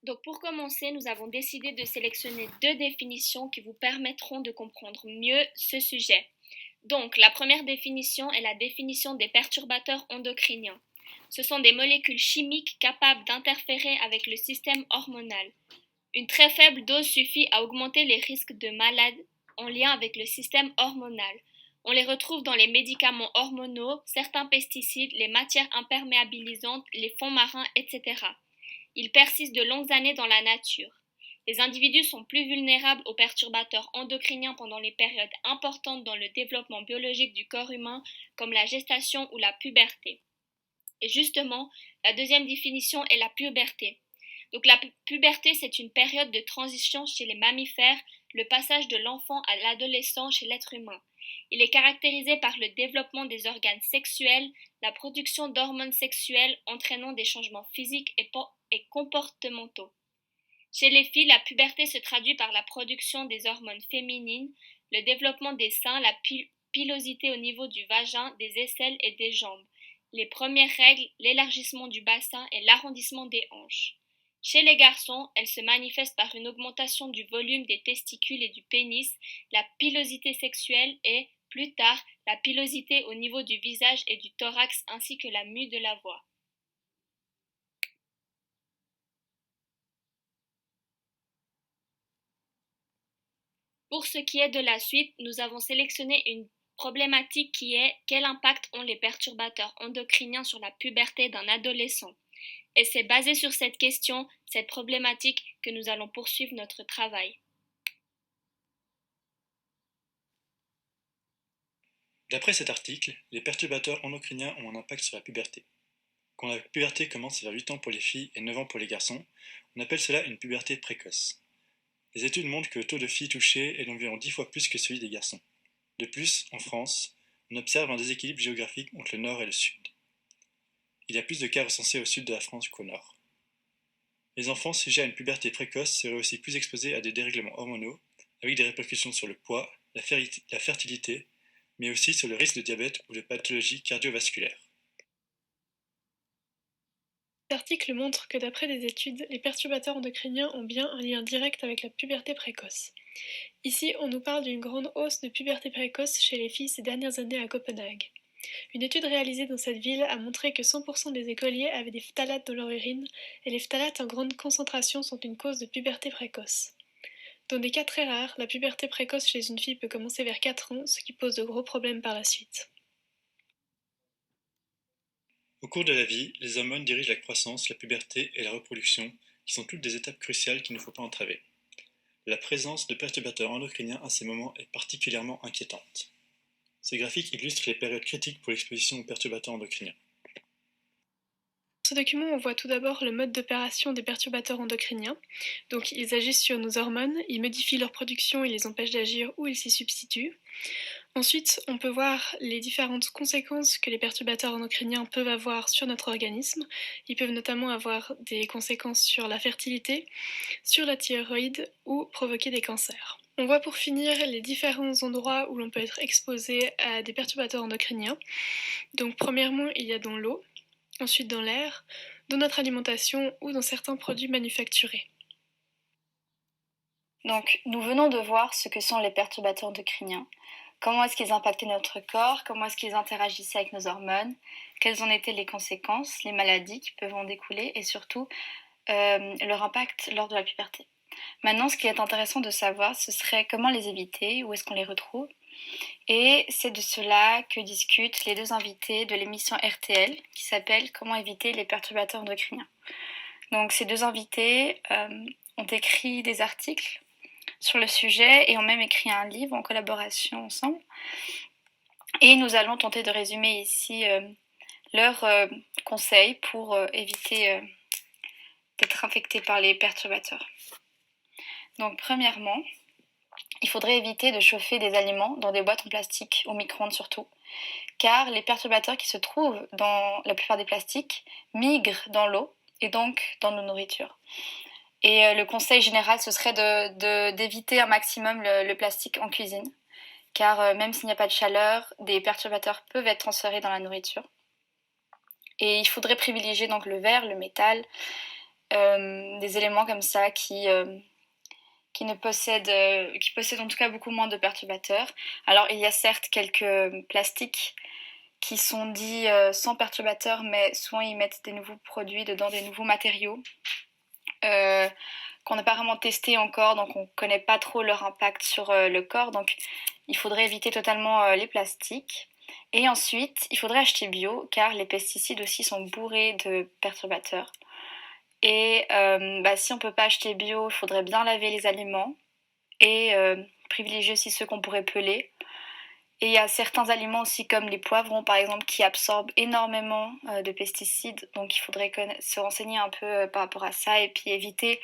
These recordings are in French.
Donc pour commencer, nous avons décidé de sélectionner deux définitions qui vous permettront de comprendre mieux ce sujet. Donc la première définition est la définition des perturbateurs endocriniens. Ce sont des molécules chimiques capables d'interférer avec le système hormonal. Une très faible dose suffit à augmenter les risques de maladies en lien avec le système hormonal. On les retrouve dans les médicaments hormonaux, certains pesticides, les matières imperméabilisantes, les fonds marins, etc. Ils persistent de longues années dans la nature. Les individus sont plus vulnérables aux perturbateurs endocriniens pendant les périodes importantes dans le développement biologique du corps humain, comme la gestation ou la puberté. Et justement, la deuxième définition est la puberté. Donc la puberté, c'est une période de transition chez les mammifères, le passage de l'enfant à l'adolescent chez l'être humain. Il est caractérisé par le développement des organes sexuels, la production d'hormones sexuelles entraînant des changements physiques et comportementaux. Chez les filles, la puberté se traduit par la production des hormones féminines, le développement des seins, la pilosité au niveau du vagin, des aisselles et des jambes, les premières règles, l'élargissement du bassin et l'arrondissement des hanches. Chez les garçons, elle se manifeste par une augmentation du volume des testicules et du pénis, la pilosité sexuelle et, plus tard, la pilosité au niveau du visage et du thorax ainsi que la mue de la voix. Pour ce qui est de la suite, nous avons sélectionné une problématique qui est quel impact ont les perturbateurs endocriniens sur la puberté d'un adolescent. Et c'est basé sur cette question, cette problématique, que nous allons poursuivre notre travail. D'après cet article, les perturbateurs endocriniens ont un impact sur la puberté. Quand la puberté commence vers 8 ans pour les filles et 9 ans pour les garçons, on appelle cela une puberté précoce. Les études montrent que le taux de filles touchées est d'environ 10 fois plus que celui des garçons. De plus, en France, on observe un déséquilibre géographique entre le nord et le sud. Il y a plus de cas recensés au sud de la France qu'au nord. Les enfants sujets à une puberté précoce seraient aussi plus exposés à des dérèglements hormonaux, avec des répercussions sur le poids, la fertilité, mais aussi sur le risque de diabète ou de pathologies cardiovasculaires. Cet article montre que d'après des études, les perturbateurs endocriniens ont bien un lien direct avec la puberté précoce. Ici, on nous parle d'une grande hausse de puberté précoce chez les filles ces dernières années à Copenhague. Une étude réalisée dans cette ville a montré que 100% des écoliers avaient des phtalates dans leur urine, et les phtalates en grande concentration sont une cause de puberté précoce. Dans des cas très rares, la puberté précoce chez une fille peut commencer vers 4 ans, ce qui pose de gros problèmes par la suite. Au cours de la vie, les hormones dirigent la croissance, la puberté et la reproduction, qui sont toutes des étapes cruciales qu'il ne faut pas entraver. La présence de perturbateurs endocriniens à ces moments est particulièrement inquiétante. Ces graphiques illustrent les périodes critiques pour l'exposition aux perturbateurs endocriniens. Dans ce document, on voit tout d'abord le mode d'opération des perturbateurs endocriniens. Donc, ils agissent sur nos hormones, ils modifient leur production et les empêchent d'agir ou ils s'y substituent. Ensuite, on peut voir les différentes conséquences que les perturbateurs endocriniens peuvent avoir sur notre organisme. Ils peuvent notamment avoir des conséquences sur la fertilité, sur la thyroïde ou provoquer des cancers. On voit pour finir les différents endroits où l'on peut être exposé à des perturbateurs endocriniens. Donc premièrement, il y a dans l'eau, ensuite dans l'air, dans notre alimentation ou dans certains produits manufacturés. Donc, nous venons de voir ce que sont les perturbateurs endocriniens. Comment est-ce qu'ils impactaient notre corps? Comment est-ce qu'ils interagissaient avec nos hormones? Quelles en étaient les conséquences, les maladies qui peuvent en découler et surtout leur impact lors de la puberté. Maintenant, ce qui est intéressant de savoir, ce serait comment les éviter, où est-ce qu'on les retrouve. Et c'est de cela que discutent les deux invités de l'émission RTL qui s'appelle Comment éviter les perturbateurs endocriniens. Donc ces deux invités ont écrit des articles sur le sujet et ont même écrit un livre en collaboration ensemble. Et nous allons tenter de résumer ici leurs conseils pour éviter d'être infecté par les perturbateurs. Donc premièrement, il faudrait éviter de chauffer des aliments dans des boîtes en plastique, au micro-ondes surtout, car les perturbateurs qui se trouvent dans la plupart des plastiques migrent dans l'eau et donc dans nos nourritures. Et le conseil général, ce serait d'éviter un maximum le plastique en cuisine, car même s'il n'y a pas de chaleur, des perturbateurs peuvent être transférés dans la nourriture. Et il faudrait privilégier donc le verre, le métal, des éléments comme ça qui possèdent en tout cas beaucoup moins de perturbateurs. Alors il y a certes quelques plastiques qui sont dits sans perturbateurs, mais souvent ils mettent des nouveaux produits dedans, des nouveaux matériaux qu'on n'a pas vraiment testé encore, donc on ne connaît pas trop leur impact sur le corps, donc il faudrait éviter totalement les plastiques. Et ensuite, il faudrait acheter bio, car les pesticides aussi sont bourrés de perturbateurs. Et si on ne peut pas acheter bio, il faudrait bien laver les aliments et privilégier aussi ceux qu'on pourrait peler. Et il y a certains aliments aussi comme les poivrons par exemple qui absorbent énormément de pesticides, donc il faudrait se renseigner un peu par rapport à ça et puis éviter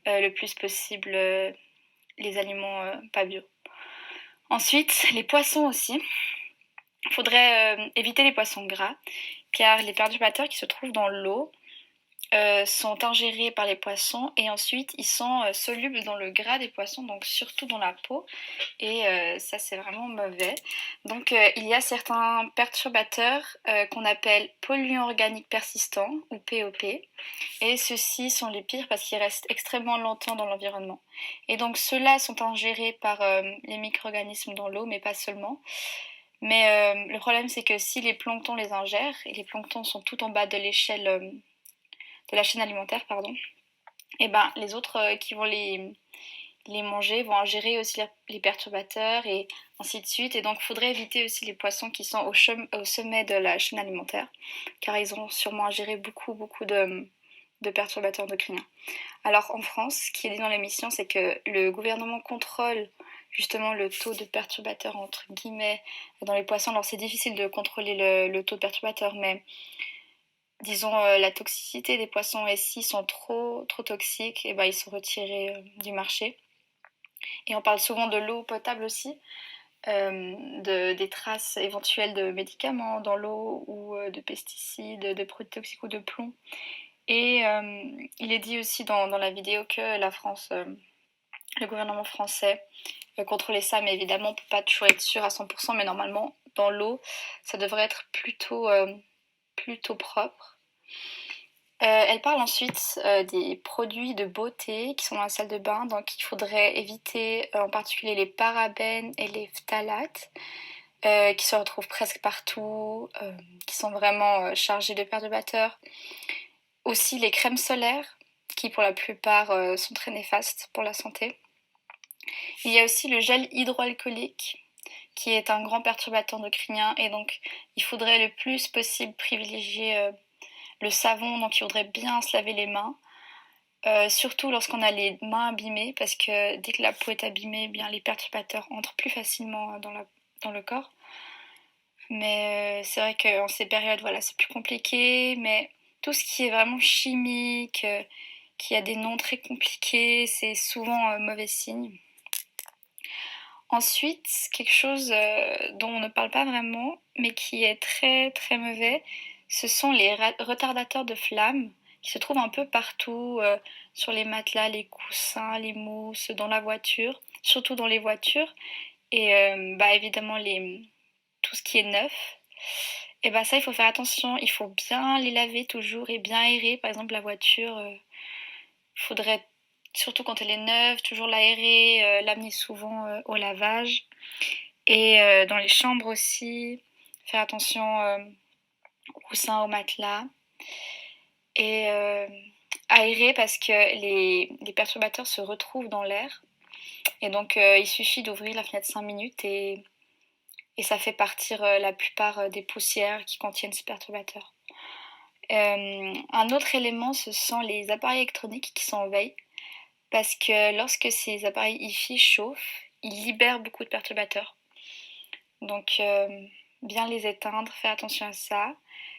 le plus possible les aliments pas bio. Ensuite, les poissons aussi. Il faudrait éviter les poissons gras car les perturbateurs qui se trouvent dans l'eau sont ingérés par les poissons et ensuite ils sont solubles dans le gras des poissons, donc surtout dans la peau, et ça c'est vraiment mauvais. Donc il y a certains perturbateurs qu'on appelle polluants organiques persistants ou POP, et ceux-ci sont les pires parce qu'ils restent extrêmement longtemps dans l'environnement. Et donc ceux-là sont ingérés par les micro-organismes dans l'eau, mais pas seulement. Mais le problème c'est que si les planctons les ingèrent, et les planctons sont tout en bas de l'échelle de la chaîne alimentaire, pardon, et ben les autres qui vont les manger vont ingérer aussi les perturbateurs et ainsi de suite. Et donc il faudrait éviter aussi les poissons qui sont au sommet de la chaîne alimentaire, car ils ont sûrement ingéré beaucoup de perturbateurs endocriniens. Alors en France, ce qui est dit dans l'émission, c'est que le gouvernement contrôle justement le taux de perturbateurs entre guillemets dans les poissons. Alors c'est difficile de contrôler le taux de perturbateurs, mais disons la toxicité des poissons et s'ils sont trop toxiques, et ben, ils sont retirés du marché. Et on parle souvent de l'eau potable aussi, des traces éventuelles de médicaments dans l'eau ou de pesticides, de produits toxiques ou de plomb. Et il est dit aussi dans la vidéo que la France, le gouvernement français contrôlait ça, mais évidemment on ne peut pas toujours être sûr à 100%, mais normalement dans l'eau ça devrait être plutôt propre. Elle parle ensuite des produits de beauté qui sont dans la salle de bain, donc il faudrait éviter en particulier les parabènes et les phtalates qui se retrouvent presque partout, qui sont vraiment chargés de perturbateurs. Aussi les crèmes solaires qui pour la plupart sont très néfastes pour la santé. Il y a aussi le gel hydroalcoolique qui est un grand perturbateur endocrinien et donc il faudrait le plus possible privilégier le savon, donc il faudrait bien se laver les mains, surtout lorsqu'on a les mains abîmées, parce que dès que la peau est abîmée, eh bien les perturbateurs entrent plus facilement dans le corps. Mais c'est vrai qu'en ces périodes, voilà, c'est plus compliqué, mais tout ce qui est vraiment chimique, qui a des noms très compliqués, c'est souvent mauvais signe. Ensuite, quelque chose dont on ne parle pas vraiment, mais qui est très très mauvais, ce sont les retardateurs de flamme qui se trouvent un peu partout, sur les matelas, les coussins, les mousses, dans la voiture, surtout dans les voitures. Et évidemment, tout ce qui est neuf. Et ça, il faut faire attention, il faut bien les laver toujours et bien aérer. Par exemple, la voiture, il faudrait, surtout quand elle est neuve, toujours l'aérer, l'amener souvent au lavage. Et dans les chambres aussi, faire attention aux coussins, aux matelas. Et aérer parce que les perturbateurs se retrouvent dans l'air. Et donc il suffit d'ouvrir la fenêtre 5 minutes et ça fait partir la plupart des poussières qui contiennent ces perturbateurs. Un autre élément, ce sont les appareils électroniques qui sont en veille. Parce que lorsque ces appareils Hi-Fi chauffent, ils libèrent beaucoup de perturbateurs. Donc bien les éteindre, faire attention à ça.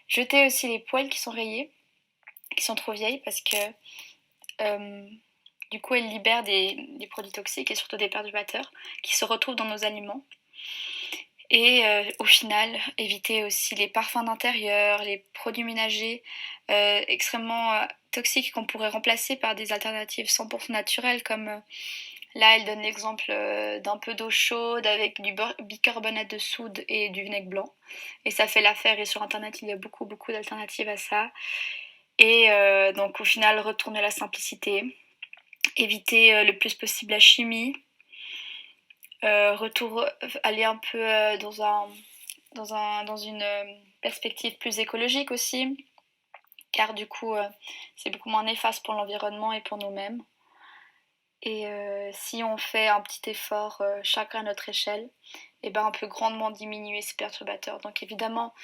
Jeter aussi les poêles qui sont rayées, qui sont trop vieilles, parce que du coup elles libèrent des produits toxiques et surtout des perturbateurs qui se retrouvent dans nos aliments. Et au final, éviter aussi les parfums d'intérieur, les produits ménagers extrêmement toxiques qu'on pourrait remplacer par des alternatives 100% naturelles, comme là elle donne l'exemple d'un peu d'eau chaude avec du bicarbonate de soude et du vinaigre blanc. Et ça fait l'affaire, et sur internet il y a beaucoup d'alternatives à ça. Et donc au final, retourner à la simplicité, éviter le plus possible la chimie, aller un peu dans une perspective plus écologique aussi, car du coup c'est beaucoup moins néfaste pour l'environnement et pour nous-mêmes. Et si on fait un petit effort chacun à notre échelle, eh ben, on peut grandement diminuer ces perturbateurs. Donc évidemment,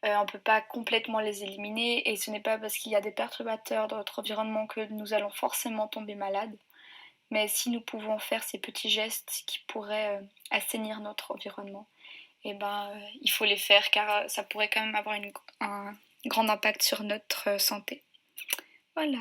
on ne peut pas complètement les éliminer et ce n'est pas parce qu'il y a des perturbateurs dans notre environnement que nous allons forcément tomber malades. Mais si nous pouvons faire ces petits gestes qui pourraient assainir notre environnement, eh ben, il faut les faire car ça pourrait quand même avoir un grand impact sur notre santé. Voilà.